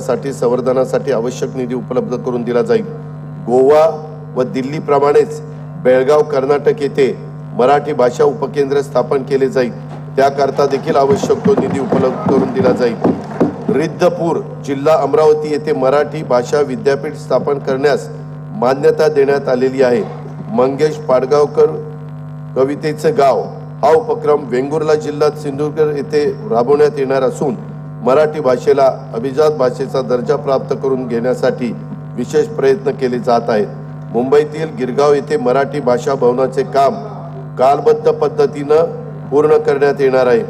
साठी संवर्धनासाठी आवश्यक निधी उपलब्ध करून दिला जाईल। गोवा व दिल्ली प्रमाणेच बेळगाव कर्नाटक येथे मराठी भाषा उपकेंद्र स्थापन केले जाईल, त्याकरता देखील आवश्यक तो निधी उपलब्ध करून दिला जाईल। रिद्धपूर जिल्हा अमरावती येथे मराठी भाषा विद्यापीठ स्थापन करण्यास मान्यता देण्यात आलेली आहे। मंगेश पाडगावकर कवितेचे गाव हा उपक्रम वेंगुर्ला जिल्ह्यात सिंधुदुर्ग येथे राबवण्यात येणार असून मराठी भाषेला अभिजात भाषेचा दर्जा प्राप्त करून घेण्यासाठी विशेष प्रयत्न केले जात आहेत। मुंबईतील गिरगाव येथे मराठी भाषा भवनाचे काम कालबद्ध पद्धतीने पूर्ण करण्यात येणार आहे।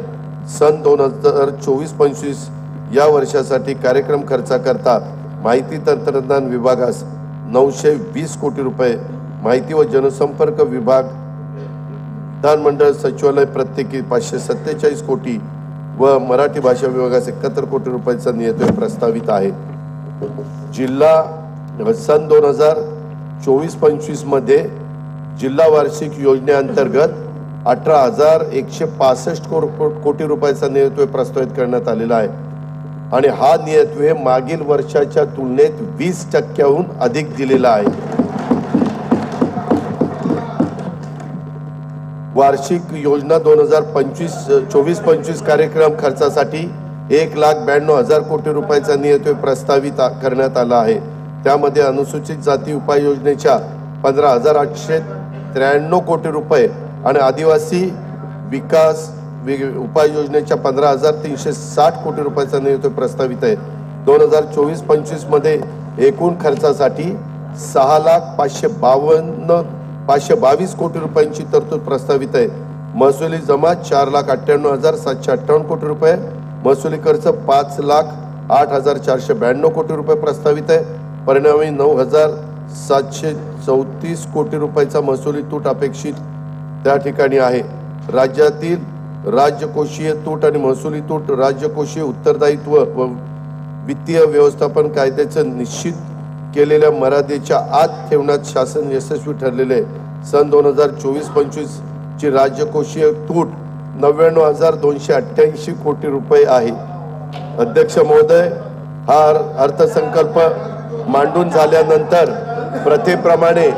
सन 2024-25 या वर्षासाठी कार्यक्रम खर्चाकरता माहिती तंत्रज्ञान विभागास 920 कोटी रुपये, माहिती व जनसंपर्क विभाग विधानमंडळ सचिवालय प्रत्येकी 547 कोटी व मराठी भाषा विभागास 71 कोटी रुपयाचा निधी प्रस्तावित आहे। जिल्हा सन 2024-25 मध्ये जिल्हा वार्षिक योजनेअंतर्गत 18,165 कोटी रुपयाचा निधी प्रस्तावित करण्यात आलेला आहे आणि हा निधी मागील वर्षाच्या तुलनेत 20% अधिक दिलेला आहे। वार्षिक योजना 2024-25 कार्यक्रम खर्चासाठी 1,92,000 कोटी रुपयाचा निधी प्रस्तावित करण्यात आला आहे। त्यामध्ये अनुसूचित जाती उपाययोजनेच्या 15,893 कोटी रुपये आणि आदिवासी विकास उपाययोजनेच्या 15,360 कोटी रुपयाचा निधी प्रस्तावित आहे। 2024-25 मध्ये एकूण खर्चासाठी 6,522 कोटी रुपयांची तरतूद प्रस्तावित आहे। महसुली जमा 4,98,758 कोटी रुपये, महसुली खर्च 5,08,492 कोटी रुपये प्रस्तावित आहे। परिणामी 9,734 कोटी रुपयाचा महसुली तूट अपेक्षित त्या ठिकाणी आहे। राज्यातील राज्यकोषीय तूट आणि महसुली तूट राज्यकोषीय उत्तरदायित्व व वित्तीय व्यवस्थापन कायद्याचे निश्चित केलेल्या मर्यादेच्या आत ठेवण्यात शासन यशस्वी ठरलेले। सन 2024-25 ची राज्यकोषीय तूट 99,288 कोटी रुपये आहे। अध्यक्ष महोदय, हा अर्थसंकल्प मांडून झाल्यानंतर प्रथेप्रमाणे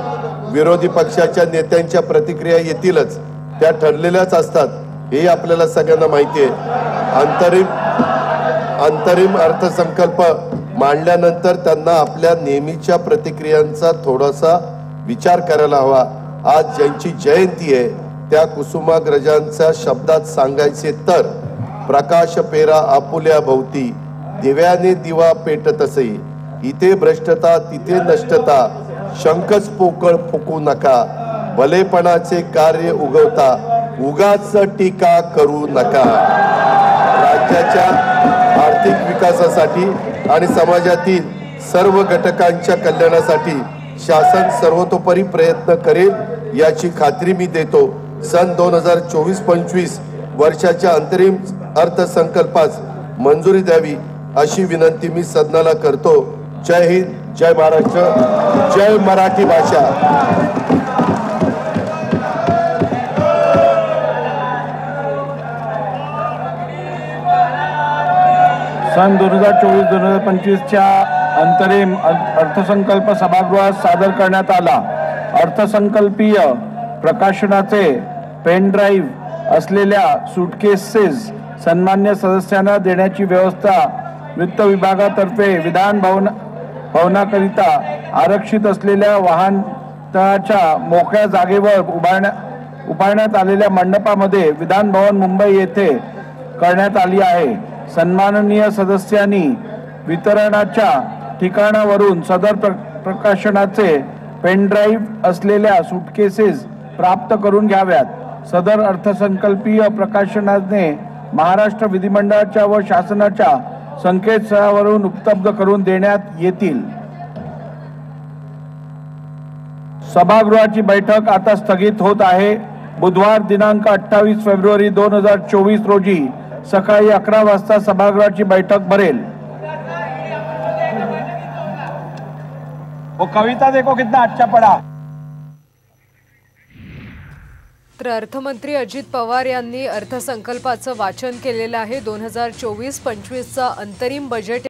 विरोधी पक्षाच्या नेत्यांच्या प्रतिक्रिया येतीलच, त्या ठरलेल्याच असतात, हे आपल्याला सगळ्यांना माहिती आहे। अंतरिम अर्थसंकल्प मांडल्यानंतर त्यांना आपल्या नेहमीच्या प्रतिक्रियांचा थोडासा विचार करायला हवा। आज ज्यांची जयंती आहे त्या कुसुमाग्रजांच्या शब्दात सांगायचे तर, प्रकाश पेरा आपुल्या भोवती दिव्याने दिवा पेटतसे, इथे भ्रष्टता तिथे नष्टता, शंखच पोकळ फुकू नका, भलेपणाचे कार्य उगवता उगाच टीका करू नका। राज्याच्या आर्थिक विकासासाठी आणि समाजातील सर्व घटकांच्या कल्याणासाठी शासन सर्वतोपरी प्रयत्न करेल याची खात्री मी देतो। सन 2024-25 वर्षाच्या अंतरिम अर्थसंकल्पास मंजुरी द्यावी अशी विनंती मी सदनाला करतो। जय हिंद, जय महाराष्ट्र, जय मराठी भाषा। सन 2024-2025 च्या अंतरिम अर्थसंकल्प सभागृहात सादर करण्यात आला। अर्थसंकल्पीय प्रकाशनाचे पेन ड्राईव्ह असलेल्या सूटकेसेस सन्मान्य सदस्यांना देण्याची व्यवस्था वित्त विभागातर्फे विधान भवनाकरिता आरक्षित असलेल्या वाहनतळाच्या मोकळ्या जागेवर उभारण्यात आलेल्या मंडपामध्ये विधान भवन मुंबई येथे करण्यात आली आहे। सन्माननीय सदस्यांनी वितरणाच्या ठिकाणावरून सदर प्रकाशनाचे पेन ड्राईव्ह असलेल्या सूटकेसेस प्राप्त करून घ्याव्यात। सदर अर्थसंकल्पीय प्रकाशनाने महाराष्ट्र विधिमंडळाच्या व शासनाच्या संकेतस्थळावरून उपलब्ध करून देण्यात येतील। सभागृहाची बैठक आता स्थगित होत आहे। बुधवार दिनांक 28 फेब्रुवारी 2024 रोजी सकाळी 11 वाजता सभागृहाची बैठक भरेल। वो कविता देखो कितना अच्छा पढ़ा। तर अर्थमंत्री अजित पवार यांनी अर्थसंकल्पाचं वाचन केलेलं आहे। 2024-25 चा अंतरिम बजेट